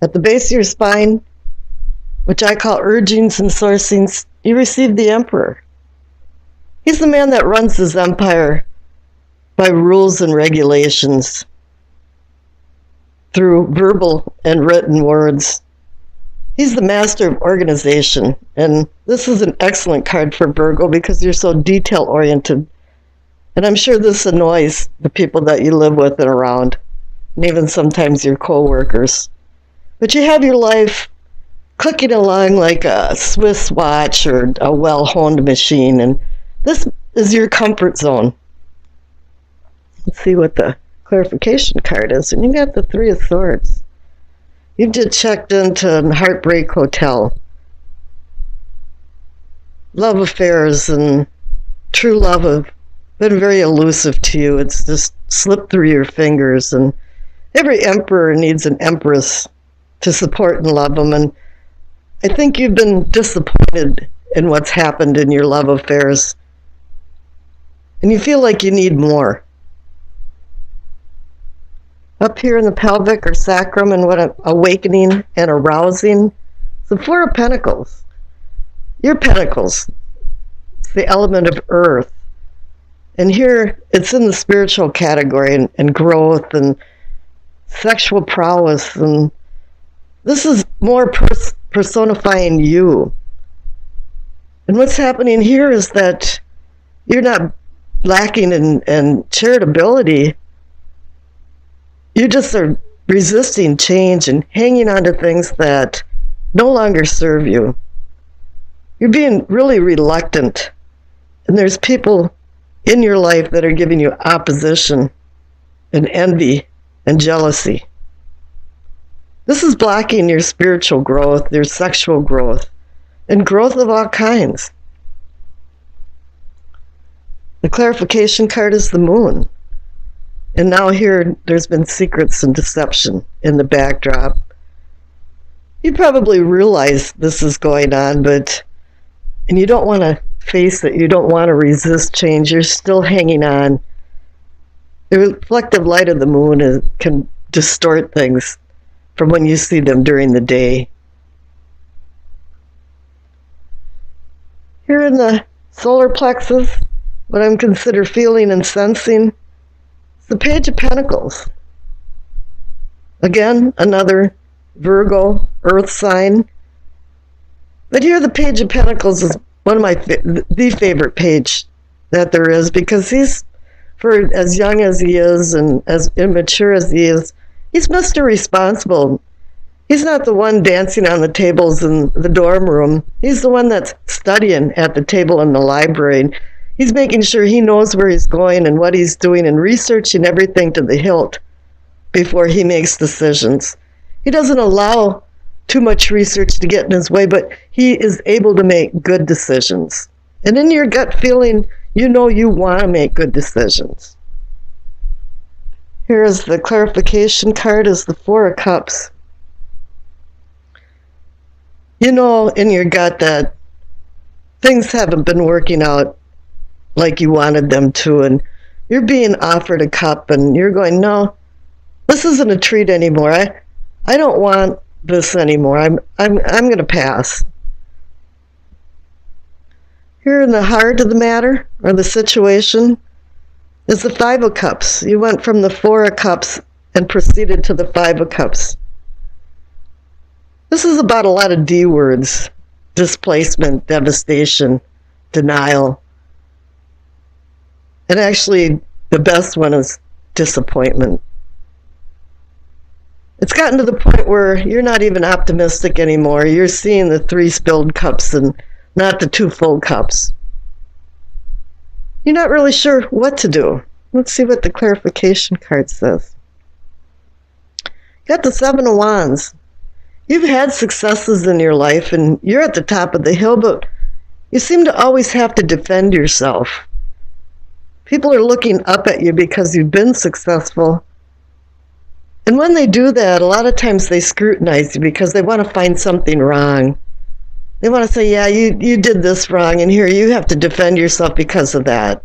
At the base of your spine, which I call urgings and sourcings, you receive the Emperor. He's the man that runs his empire by rules and regulations through verbal and written words. He's the master of organization, and this is an excellent card for Virgo because you're so detail-oriented. And I'm sure this annoys the people that you live with and around, and even sometimes your co-workers. But you have your life clicking along like a Swiss watch or a well-honed machine, and this is your comfort zone. Let's see what the clarification card is. And you got the Three of Swords. You've just checked into Heartbreak Hotel. Love affairs and true love have been very elusive to you. It's just slipped through your fingers. And every emperor needs an empress to support and love them. And I think you've been disappointed in what's happened in your love affairs. And you feel like you need more. Up here in the pelvic or sacrum, and what an awakening and arousing. The Four of Pentacles. Your pentacles. It's the element of earth. And here it's in the spiritual category and growth and sexual prowess. And this is more personifying you. And what's happening here is that you're not lacking in charitability. You just are resisting change and hanging on to things that no longer serve you. You're being really reluctant. And there's people in your life that are giving you opposition and envy and jealousy. This is blocking your spiritual growth, your sexual growth, and growth of all kinds. The clarification card is the Moon. And now here, there's been secrets and deception in the backdrop. You probably realize this is going on, and you don't want to face it. You don't want to resist change. You're still hanging on. The reflective light of the moon can distort things from when you see them during the day. Here in the solar plexus, what I'm considered feeling and sensing, the Page of Pentacles. Again, another Virgo, earth sign. But here the Page of Pentacles is one of my the favorite page that there is, because he's, for as young as he is and as immature as he is, he's Mr. Responsible. He's not the one dancing on the tables in the dorm room. He's the one that's studying at the table in the library. He's making sure he knows where he's going and what he's doing and researching everything to the hilt before he makes decisions. He doesn't allow too much research to get in his way, but he is able to make good decisions. And in your gut feeling, you know you want to make good decisions. Here is the clarification card, is the Four of Cups. You know in your gut that things haven't been working out like you wanted them to, and you're being offered a cup and you're going, no, this isn't a treat anymore. I don't want this anymore. I'm going to pass. Here in the heart of the matter, or the situation, is the Five of Cups. You went from the Four of Cups and proceeded to the Five of Cups. This is about a lot of D words: displacement, devastation, denial. And actually, the best one is disappointment. It's gotten to the point where you're not even optimistic anymore. You're seeing the 3 spilled cups and not the 2 full cups. You're not really sure what to do. Let's see what the clarification card says. Got the 7 of Wands. You've had successes in your life and you're at the top of the hill, but you seem to always have to defend yourself. People are looking up at you because you've been successful. And when they do that, a lot of times they scrutinize you because they want to find something wrong. They want to say, yeah, you did this wrong, and here you have to defend yourself because of that.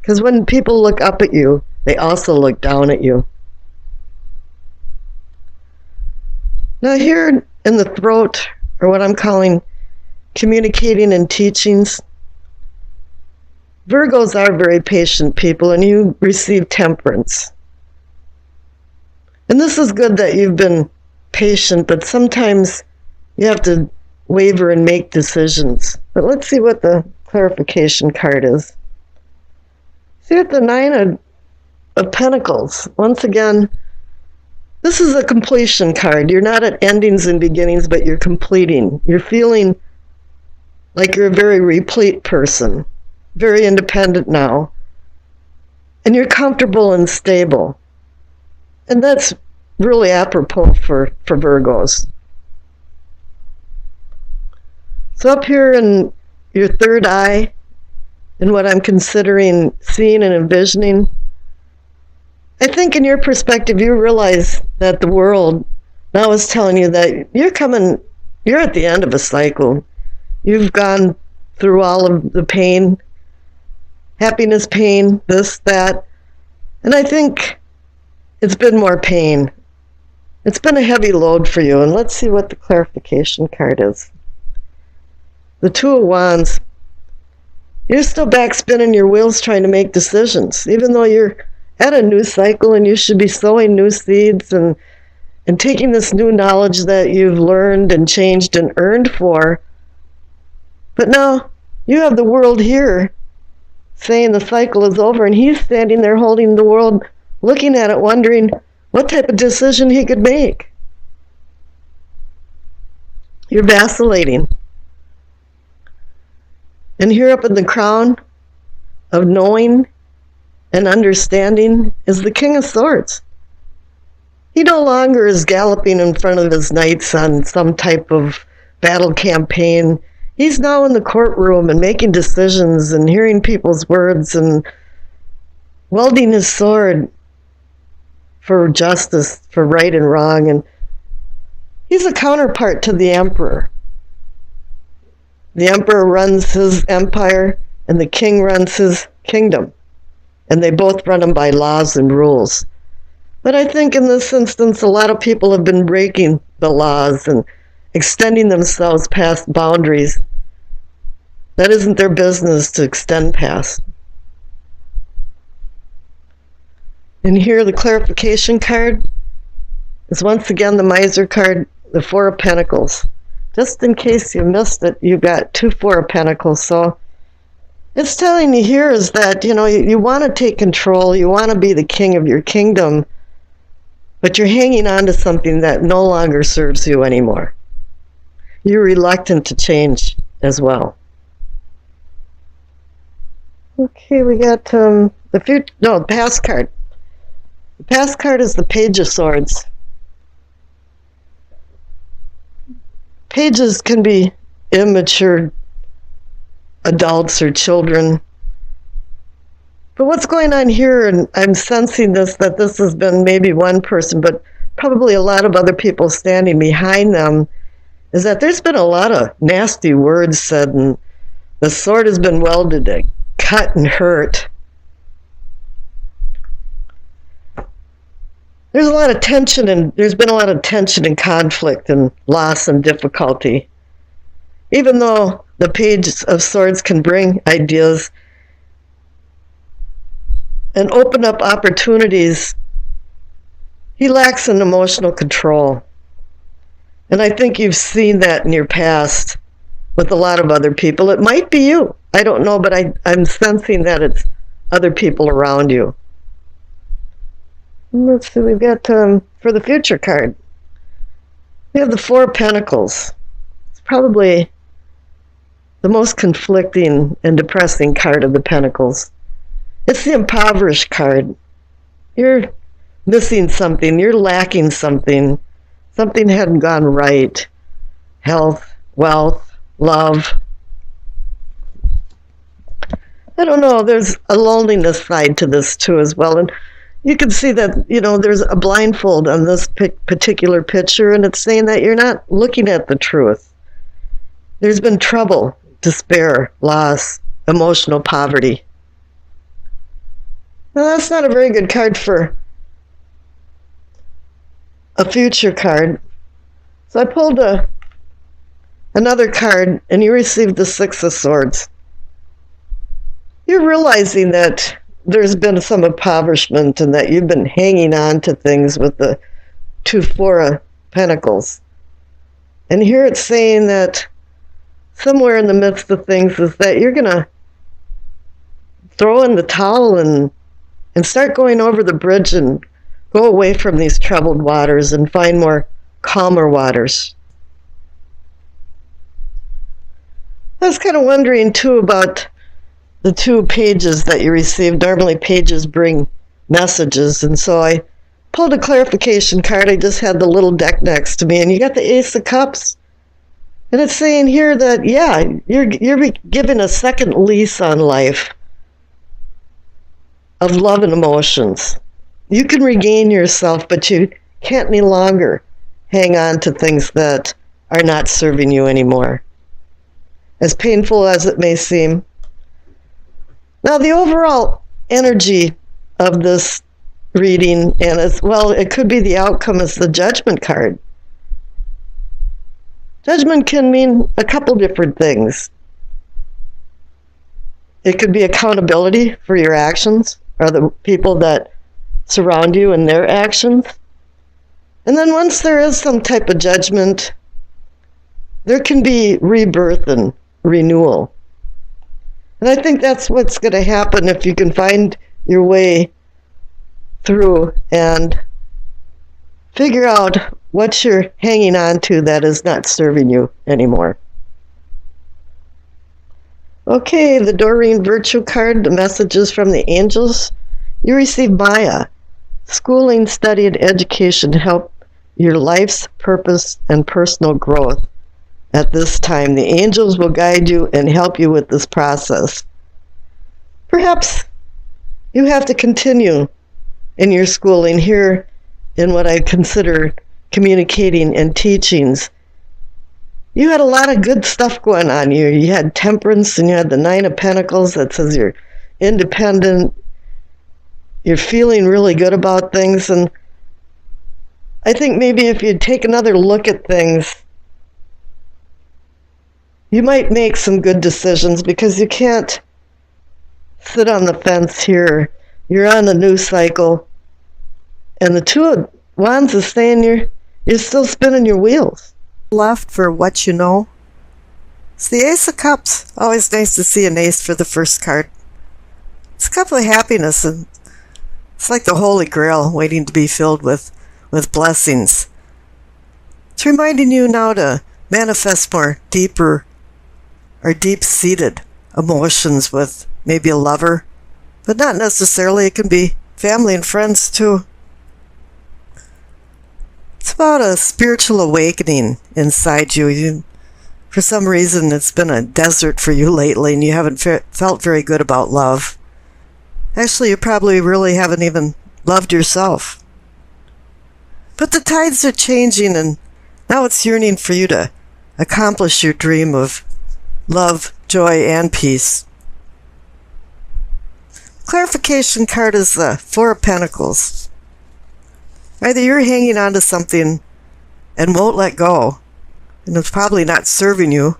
Because when people look up at you, they also look down at you. Now here in the throat, or what I'm calling communicating and teachings, Virgos are very patient people, and you receive temperance. And this is good that you've been patient, but sometimes you have to waver and make decisions. But let's see what the clarification card is. See what the Nine of Pentacles. Once again, this is a completion card. You're not at endings and beginnings, but you're completing. You're feeling like you're a very replete person, very independent now. And you're comfortable and stable. And that's really apropos for Virgos. So up here in your third eye, in what I'm considering seeing and envisioning, I think in your perspective, you realize that the world now is telling you that you're at the end of a cycle. You've gone through all of the pain, happiness, pain, this, that. And I think it's been more pain. It's been a heavy load for you. And let's see what the clarification card is. The Two of Wands. You're still back spinning your wheels trying to make decisions, even though you're at a new cycle and you should be sowing new seeds and taking this new knowledge that you've learned and changed and earned for. But now you have the world here saying the cycle is over, and he's standing there holding the world, looking at it, wondering what type of decision he could make. You're vacillating. And here up in the crown of knowing and understanding is the King of Swords. He no longer is galloping in front of his knights on some type of battle campaign. He's now in the courtroom and making decisions and hearing people's words and wielding his sword for justice, for right and wrong. And he's a counterpart to the Emperor. The Emperor runs his empire and the king runs his kingdom. And they both run them by laws and rules. But I think in this instance, a lot of people have been breaking the laws and extending themselves past boundaries that isn't their business to extend past. And here the clarification card is once again the Miser card, the Four of Pentacles. Just in case you missed it, you got two Four of Pentacles. So it's telling you here is that, you want to take control, you want to be the king of your kingdom, but you're hanging on to something that no longer serves you anymore. You're reluctant to change as well. Okay, we got the past card. The past card is the Page of Swords. Pages can be immature adults or children. But what's going on here, and I'm sensing that this has been maybe one person, but probably a lot of other people standing behind them, is that there's been a lot of nasty words said, and the sword has been welded to cut and hurt. There's a lot of tension, and there's been a lot of tension and conflict and loss and difficulty. Even though the Page of Swords can bring ideas and open up opportunities, he lacks an emotional control. And I think you've seen that in your past with a lot of other people. It might be you. I don't know, but I'm sensing that it's other people around you. Let's see, we've got, for the future card, we have the Four of Pentacles. It's probably the most conflicting and depressing card of the Pentacles. It's the Impoverished card. You're missing something. You're lacking something. Something hadn't gone right. Health, wealth, love. I don't know. There's a loneliness side to this too as well. And you can see that, there's a blindfold on this particular picture, and it's saying that you're not looking at the truth. There's been trouble, despair, loss, emotional poverty. Now, that's not a very good card for a future card. So I pulled another card, and you received the Six of Swords. You're realizing that there's been some impoverishment and that you've been hanging on to things with the Four of Pentacles. And here it's saying that somewhere in the midst of things is that you're going to throw in the towel and start going over the bridge and go away from these troubled waters and find more calmer waters. I was kind of wondering, too, about the 2 pages that you received. Normally, pages bring messages, and so I pulled a clarification card. I just had the little deck next to me, and you got the Ace of Cups. And it's saying here that, yeah, you're given a second lease on life of love and emotions. You can regain yourself, but you can't any longer hang on to things that are not serving you anymore, as painful as it may seem. Now, the overall energy of this reading, and as well, it could be the outcome, is the Judgment card. Judgment can mean a couple different things. It could be accountability for your actions or the people that surround you and their actions. And then once there is some type of judgment, there can be rebirth and renewal. And I think that's what's going to happen if you can find your way through and figure out what you're hanging on to that is not serving you anymore. Okay, the Doreen Virtue card, the messages from the angels. You receive Maya. Schooling, study, and education help your life's purpose and personal growth. At this time, the angels will guide you and help you with this process. Perhaps you have to continue in your schooling here in what I consider communicating and teachings. You had a lot of good stuff going on. You had temperance, and you had the Nine of Pentacles that says you're independent. You're feeling really good about things. And I think maybe if you'd take another look at things, you might make some good decisions, because you can't sit on the fence here. You're on a new cycle. And the Two of Wands is saying you're still spinning your wheels. Left for what you know. It's the Ace of Cups. Always nice to see an ace for the first card. It's a cup of happiness, and it's like the Holy Grail waiting to be filled with blessings. It's reminding you now to manifest more deeper or deep-seated emotions with maybe a lover, but not necessarily. It can be family and friends too. It's about a spiritual awakening inside you. For some reason, it's been a desert for you lately, and you haven't felt very good about love. Actually, you probably really haven't even loved yourself. But the tides are changing, and now it's yearning for you to accomplish your dream of love, joy, and peace. Clarification card is the Four of Pentacles. Either you're hanging on to something and won't let go, and it's probably not serving you,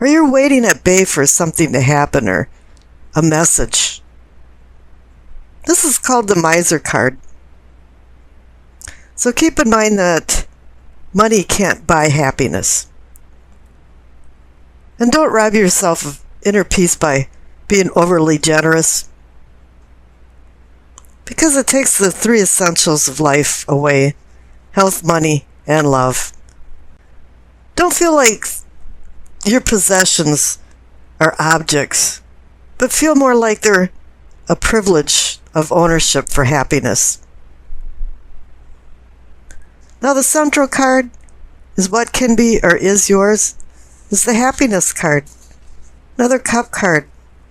or you're waiting at bay for something to happen or a message. This is called the Miser card. So keep in mind that money can't buy happiness. And don't rob yourself of inner peace by being overly generous, because it takes the 3 essentials of life away: health, money, and love. Don't feel like your possessions are objects, but feel more like they're a privilege of ownership for happiness. Now, the central card is what can be or is yours. Is the Happiness card. Another Cup card.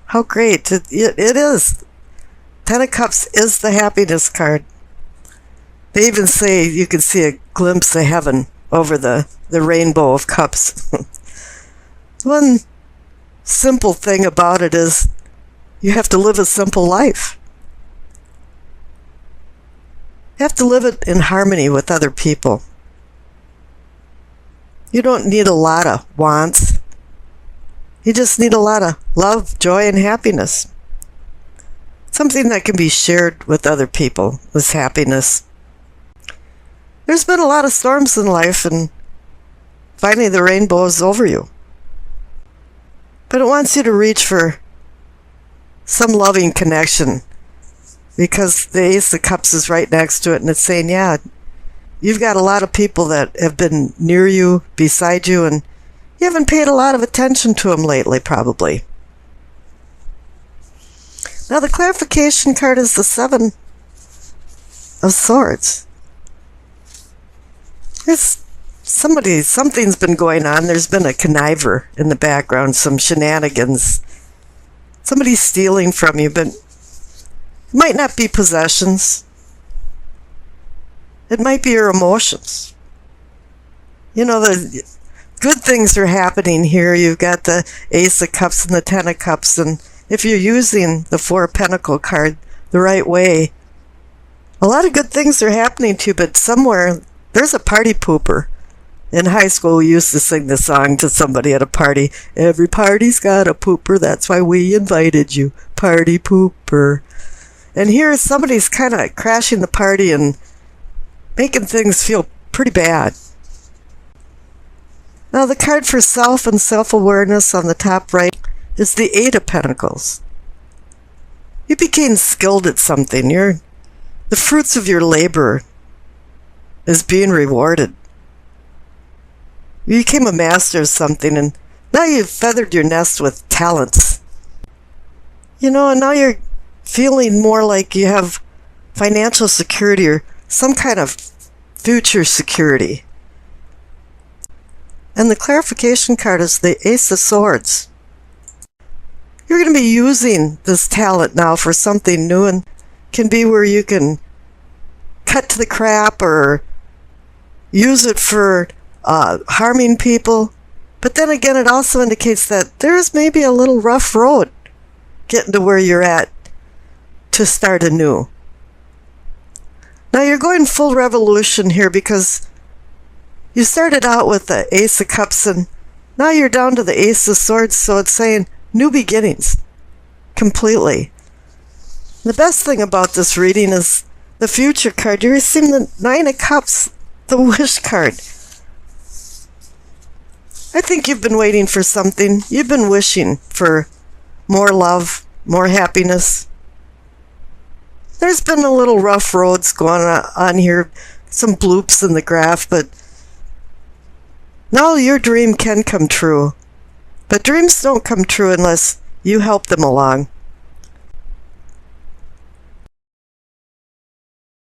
How great. It is. 10 of Cups is the Happiness card. They even say you can see a glimpse of heaven over the rainbow of cups. One simple thing about it is you have to live a simple life. You have to live it in harmony with other people. You don't need a lot of wants. You just need a lot of love, joy, and happiness. Something that can be shared with other people is happiness. There's been a lot of storms in life, and finally the rainbow is over you. But it wants you to reach for some loving connection, because the Ace of Cups is right next to it, and it's saying, yeah, you've got a lot of people that have been near you, beside you, and you haven't paid a lot of attention to them lately, probably. Now, the clarification card is the Seven of Swords. Something's been going on. There's been a conniver in the background, some shenanigans. Somebody's stealing from you, but it might not be possessions. It might be your emotions. You know, the good things are happening here. You've got the Ace of Cups and the Ten of Cups, and if you're using the Four of Pentacle card the right way, a lot of good things are happening to you, but somewhere there's a party pooper. In high school, we used to sing the song to somebody at a party. Every party's got a pooper, that's why we invited you, party pooper. And here somebody's kind of crashing the party and making things feel pretty bad. Now, the card for self and self-awareness on the top right is the Eight of Pentacles. You became skilled at something. The fruits of your labor is being rewarded. You became a master of something, and now you've feathered your nest with talents. You know, and now you're feeling more like you have financial security or some kind of future security. And the clarification card is the Ace of Swords. You're going to be using this talent now for something new, and can be where you can cut to the crap or use it for harming people. But then again, it also indicates that there's maybe a little rough road getting to where you're at to start anew. Now, you're going full revolution here, because you started out with the Ace of Cups, and now you're down to the Ace of Swords, so it's saying new beginnings completely. The best thing about this reading is the future card. You're receiving the Nine of Cups, the wish card. I think you've been waiting for something. You've been wishing for more love, more happiness. There's been a little rough roads going on here, some bloops in the graph, but now your dream can come true. But dreams don't come true unless you help them along.